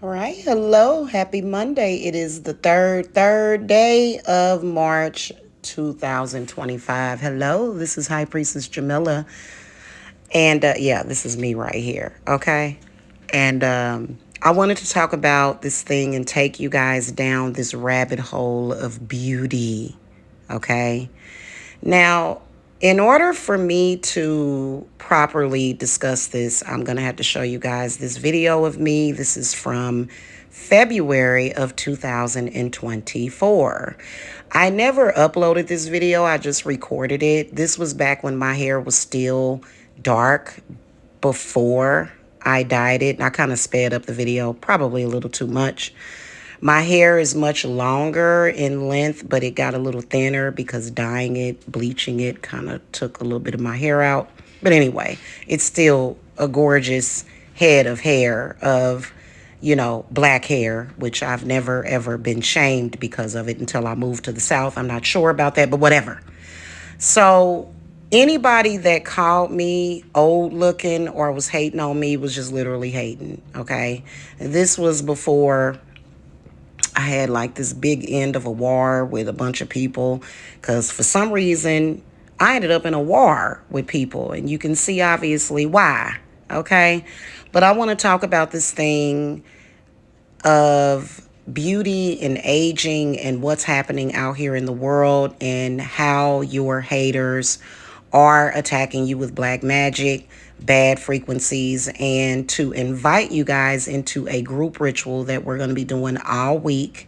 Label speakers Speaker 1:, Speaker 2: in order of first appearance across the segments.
Speaker 1: All right. Hello. Happy Monday. It is the third day of March 2025. Hello. This is High Priestess Jamila. And yeah, this is me right here. Okay. And I wanted to talk about this thing and take you guys down this rabbit hole of beauty. Okay. Now, in order for me to properly discuss this, I'm going to have to show you guys this video of me. This is from February of 2024. I never uploaded this video. I just recorded it. This was back when my hair was still dark before I dyed it. And I kind of sped up the video, probably a little too much. My hair is much longer in length, but it got a little thinner because dyeing it, bleaching it kind of took a little bit of my hair out. But anyway, it's still a gorgeous head of hair of, black hair, which I've never, ever been shamed because of it until I moved to the South. I'm not sure about that, but whatever. So anybody that called me old looking or was hating on me was just literally hating, okay? This was before I had like this big end of a war with a bunch of people because for some reason I ended up in a war with people, and you can see obviously why. Okay. But I want to talk about this thing of beauty and aging and what's happening out here in the world and how your haters are attacking you with black magic, bad frequencies, and to invite you guys into a group ritual that we're going to be doing all week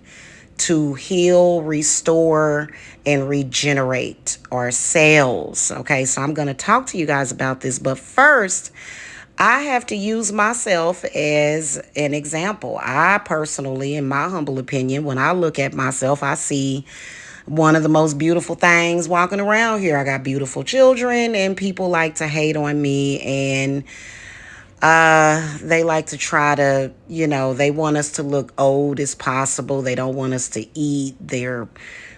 Speaker 1: to heal, restore, and regenerate ourselves. Okay, so I'm going to talk to you guys about this, but first, I have to use myself as an example. I personally, in my humble opinion, when I look at myself, I see one of the most beautiful things walking around here. I got beautiful children, and people like to hate on me, and they like to try to, they want us to look old as possible. They don't want us to eat. They're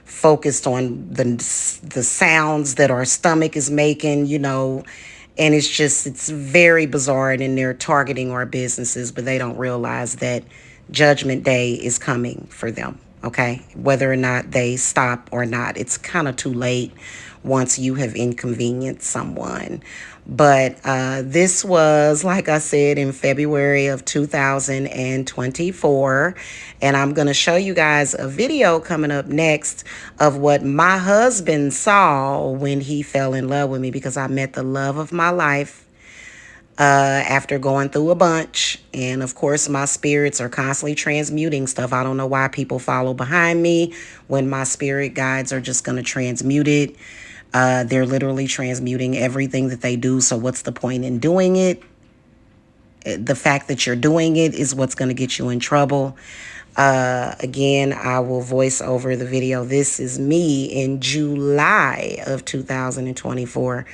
Speaker 1: focused on the sounds that our stomach is making, and it's very bizarre, and they're targeting our businesses, but they don't realize that Judgment Day is coming for them. Okay, whether or not they stop or not, it's kind of too late once you have inconvenienced someone. But this was, like I said, in February of 2024. And I'm going to show you guys a video coming up next of what my husband saw when he fell in love with me, because I met the love of my life after going through a bunch. And of course, my spirits are constantly transmuting stuff. I don't know why people follow behind me when my spirit guides are just going to transmute it. They're literally transmuting everything that they do. So what's the point in doing it? The fact that you're doing it is what's going to get you in trouble. Again, I will voice over the video. This is me in July of 2024.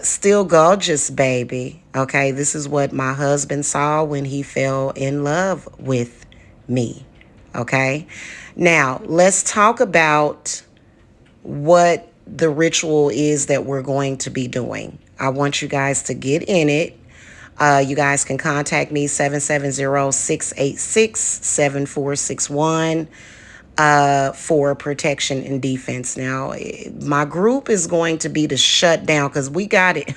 Speaker 1: Still gorgeous, baby. Okay, this is what my husband saw when he fell in love with me. Okay, now let's talk about what the ritual is that we're going to be doing. I want you guys to get in it. You guys can contact me 770-686-7461 for protection and defense. Now, my group is going to be the shutdown because we got it.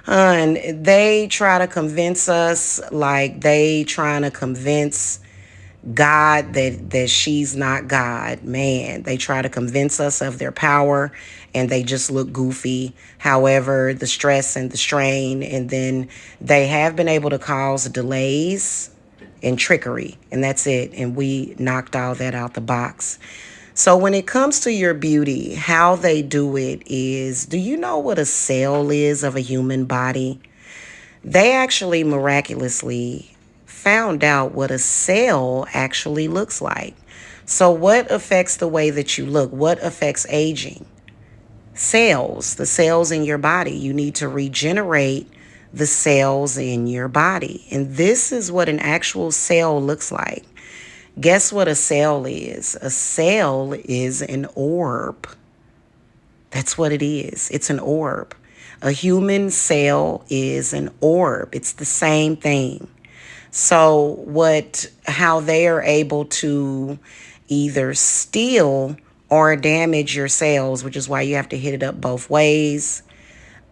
Speaker 1: And they try to convince us, like they trying to convince God that she's not God. Man, they try to convince us of their power, and they just look goofy. However, the stress and the strain, and then they have been able to cause delays and trickery, and that's it. And we knocked all that out the box. So when it comes to your beauty, how they do it is, do you know what a cell is of a human body? They actually miraculously found out what a cell actually looks like. So what affects the way that you look? What affects aging? Cells, the cells in your body. You need to regenerate the cells in your body. And this is what an actual cell looks like. Guess what a cell is? A cell is an orb. That's what it is. It's an orb. A human cell is an orb. It's the same thing. So how they are able to either steal or damage your cells, which is why you have to hit it up both ways,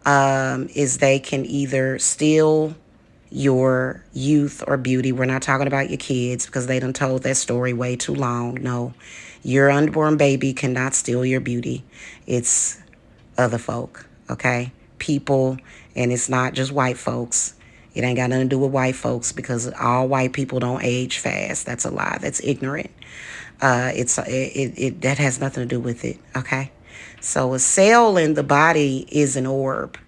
Speaker 1: is they can either steal your youth or beauty. We're not talking about your kids because they done told that story way too long. No, your unborn baby cannot steal your beauty. It's other folk, okay? People, and it's not just white folks. It ain't got nothing to do with white folks because all white people don't age fast. That's a lie. That's ignorant. That has nothing to do with it, okay? So a cell in the body is an orb.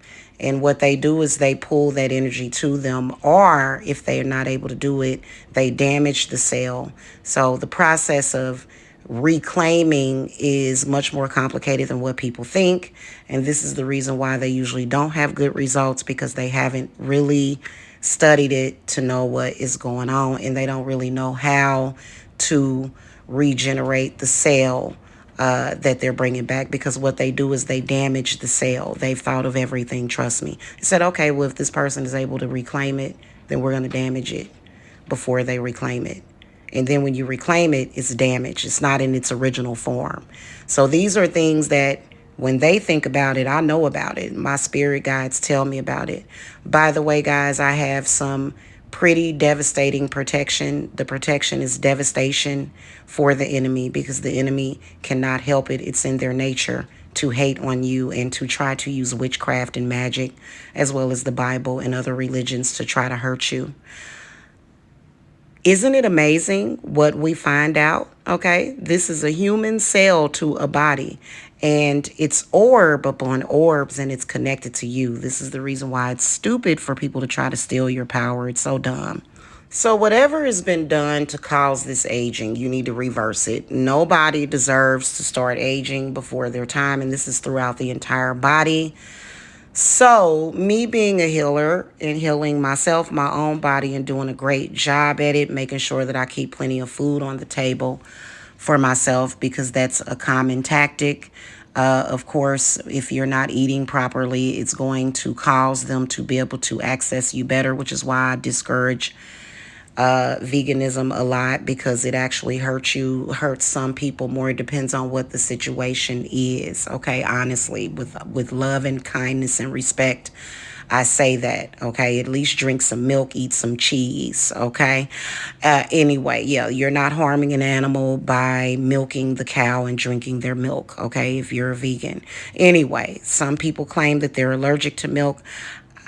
Speaker 1: And what they do is they pull that energy to them, or if they are not able to do it, they damage the cell. So the process of reclaiming is much more complicated than what people think. And this is the reason why they usually don't have good results, because they haven't really studied it to know what is going on, and they don't really know how to regenerate the cell that they're bringing back, because what they do is they damage the cell. They've thought of everything, trust me. They said, okay, well, if this person is able to reclaim it, then we're going to damage it before they reclaim it. And then when you reclaim it, it's damaged. It's not in its original form. So these are things that when they think about it, I know about it. My spirit guides tell me about it. By the way, guys, I have some pretty devastating protection. The protection is devastation for the enemy, because the enemy cannot help it. It's in their nature to hate on you and to try to use witchcraft and magic, as well as the Bible and other religions, to try to hurt you. Isn't it amazing what we find out? Okay, this is a human cell to a body, and it's orb upon orbs, and it's connected to you. This is the reason why it's stupid for people to try to steal your power. It's so dumb. So whatever has been done to cause this aging, you need to reverse it. Nobody deserves to start aging before their time, and this is throughout the entire body. So, me being a healer and healing myself, my own body, and doing a great job at it, making sure that I keep plenty of food on the table for myself, because that's a common tactic. Of course, if you're not eating properly, it's going to cause them to be able to access you better, which is why I discourage veganism a lot, because it actually hurts some people more. It depends on what the situation is. Okay, honestly, with love and kindness and respect, I say that. Okay, at least drink some milk, eat some cheese. Okay, anyway, yeah, you're not harming an animal by milking the cow and drinking their milk. Okay, if you're a vegan. Anyway, some people claim that they're allergic to milk.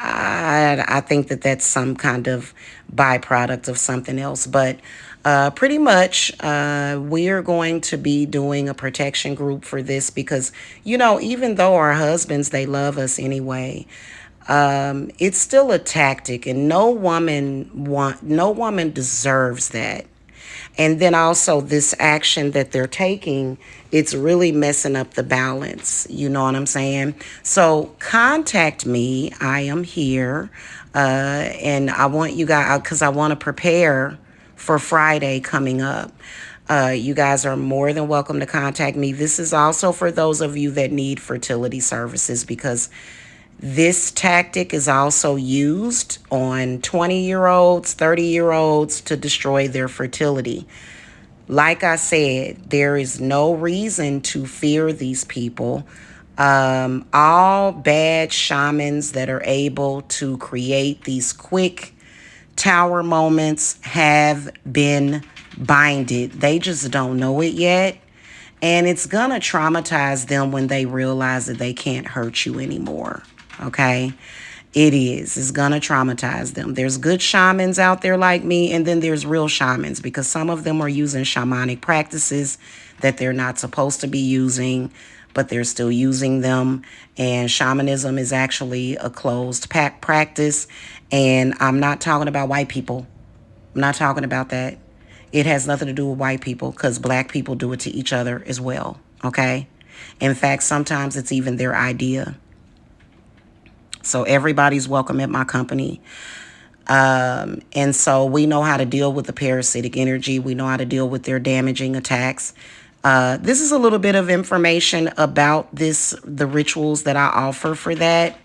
Speaker 1: I think that that's some kind of byproduct of something else. But pretty much, we are going to be doing a protection group for this, because, even though our husbands, they love us anyway, it's still a tactic, and no woman deserves that. And then also this action that they're taking, it's really messing up the balance. You know what I'm saying? So contact me. I am here. And I want you guys, because I want to prepare for Friday coming up. You guys are more than welcome to contact me. This is also for those of you that need fertility services, because this tactic is also used on 20-year-olds, 30-year-olds to destroy their fertility. Like I said, there is no reason to fear these people. All bad shamans that are able to create these quick tower moments have been binded. They just don't know it yet. And it's going to traumatize them when they realize that they can't hurt you anymore. Okay? It is. It's going to traumatize them. There's good shamans out there like me, and then there's real shamans, because some of them are using shamanic practices that they're not supposed to be using, but they're still using them. And shamanism is actually a closed practice. And I'm not talking about white people. I'm not talking about that. It has nothing to do with white people, because black people do it to each other as well. Okay? In fact, sometimes it's even their idea. So everybody's welcome at my company. And so we know how to deal with the parasitic energy. We know how to deal with their damaging attacks. This is a little bit of information about the rituals that I offer for that.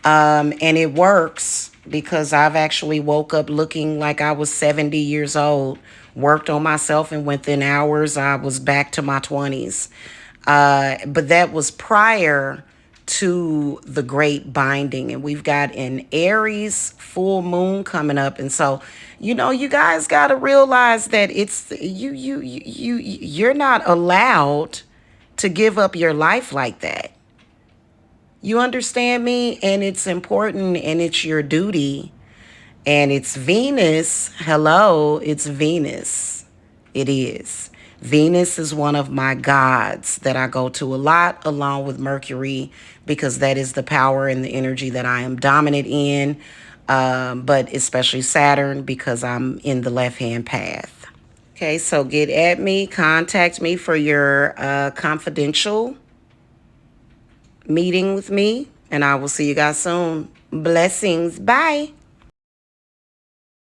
Speaker 1: And it works. because I've actually woke up looking like I was 70 years old, worked on myself, and within hours I was back to my 20s. But that was prior to the great binding. And we've got an Aries full moon coming up. And so, you guys got to realize that you're not allowed to give up your life like that. You understand me? And it's important and it's your duty. And it's Venus. Hello, it's Venus. It is. Venus is one of my gods that I go to a lot, along with Mercury, because that is the power and the energy that I am dominant in. But especially Saturn, because I'm in the left-hand path. Okay, so get at me, contact me for your confidential meeting with me, and I will see you guys soon. Blessings. Bye.